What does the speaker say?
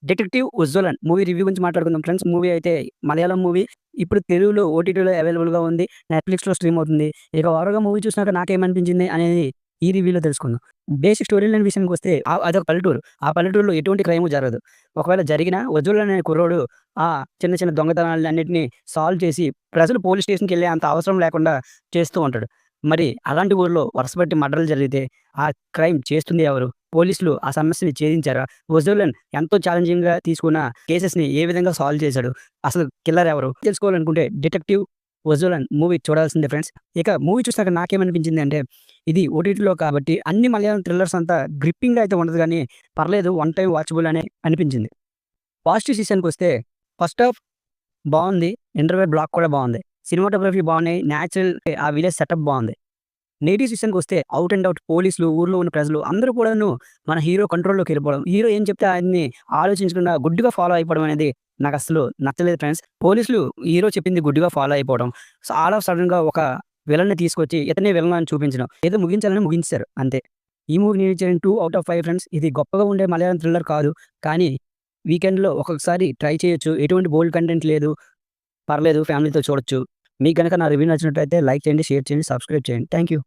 'Detective ఉజ్వలన్' movie review గురించి మాట్లాడుకుందాం friends. Movie అయితే మలయాళం మూవీ. ఇప్పుడు తెలుగులో ఓటీటీలో అవైలబుల్‌గా ఉంది. నెట్‌ఫ్లిక్స్‌లో స్ట్రీమ్ అవుతుంది. ఇక ఓవరాల్‌గా మూవీ చూసినాక నాకేమనిపించింది అనేది ఈ రివ్యూలో తెలుసుకుందాం. బేసిక్ స్టోరీ లైన్ విషయానికొస్తే అదొక పల్లెటూరు. ఆ పల్లెటూరులో ఎటువంటి క్రైము జరగదు. ఒకవేళ జరిగినా ఉజ్వలన్ అనే కుర్రోడు చిన్న చిన్న దొంగతనాలన్నిటిని సాల్వ్ చేసి ప్రజలు పోలీస్ స్టేషన్‌కెళ్ళే అంత అవసరం లేకుండా చేస్తూ ఉంటాడు. మరి అలాంటి ఊర్లో వరుసపెట్టి మర్డర్‌లు జరిగితే ఆ క్రైమ్ చేస్తుంది ఎవరు? పోలీసులు ఆ సమస్యని ఛేదించారా? 'ఉజ్వలన్' ఎంతో ఛాలెంజింగ్‌గా తీసుకున్న కేసెస్‌ని ఏ విధంగా సాల్వ్ చేశాడు? అసలు కిల్లర్ ఎవరు? తెలుసుకోవాలనుకుంటే 'డిటెక్టివ్ ఉజ్వలన్' మూవీ చూడాల్సిందే ఫ్రెండ్స్. ఇక మూవీ చూసాక నాకేమనిపించింది అంటే, ఇది ఓటీటీలో కాబట్టి అన్ని మలయాళం థ్రిల్లర్స్ అంతా గ్రిప్పింగ్‌గా అయితే ఉండదు గానీ, పర్లేదు వన్ టైమ్ వాచబుల్ అనే అనిపించింది. పాజిటివ్స్ విషయానికొస్తే ఫస్ట్ హాఫ్ బావుంది. ఇంటర్వెల్ బ్లాక్ కూడా బావుంది. సినిమాటోగ్రఫీ బావున్నాయి. నేచురల్ ఆ విలేజ్ సెటప్ బావుంది. నెగెటివ్స్ విషయానికొస్తే ఔట్ అండ్ ఔట్ పోలీసులు, ఊర్లో ఉన్న ప్రజలు అందరూ కూడాను మన హీరో కంట్రోల్‌లోకెళ్ళిపోవడం. హీరో ఏం చెప్తే ఆయన్ని ఆలోచించకుండా గుడ్డిగా ఫాలో అయిపోవడం అనేది నాకస్సలు నచ్చలేదు ఫ్రెండ్స్. పోలీసులు హీరో చెప్పింది గుడ్డిగా ఫాలో అయిపోవడం. ఆల్ ఆఫ్ సడెన్‌గా ఒక విలన్‌ని తీసుకొచ్చి ఇతనే విలన్ అని చూపించడం. ఏదో ముగించాలని ముగించేసారు అంతే. ఈ మూవీకి నేనిచ్చే 2 ఔట్ ఆఫ్ 5 ఫ్రెండ్స్. ఇది గొప్పగా ఉండే మలయాళం థ్రిల్లర్ కాదు. కానీ వీకెండ్‌లో ఒక్కొక్కసారి ట్రై చేయొచ్చు. ఎటువంటి బోల్డ్ కంటెంట్ లేదు. పర్లేదు ఫ్యామిలీతో చూడొచ్చు. మీకు గనక నా రివ్యూ నచ్చినట్టయితే లైక్ చేయండి, షేర్ చేయండి, సబ్స్క్రైబ్ చేయండి. Thank you.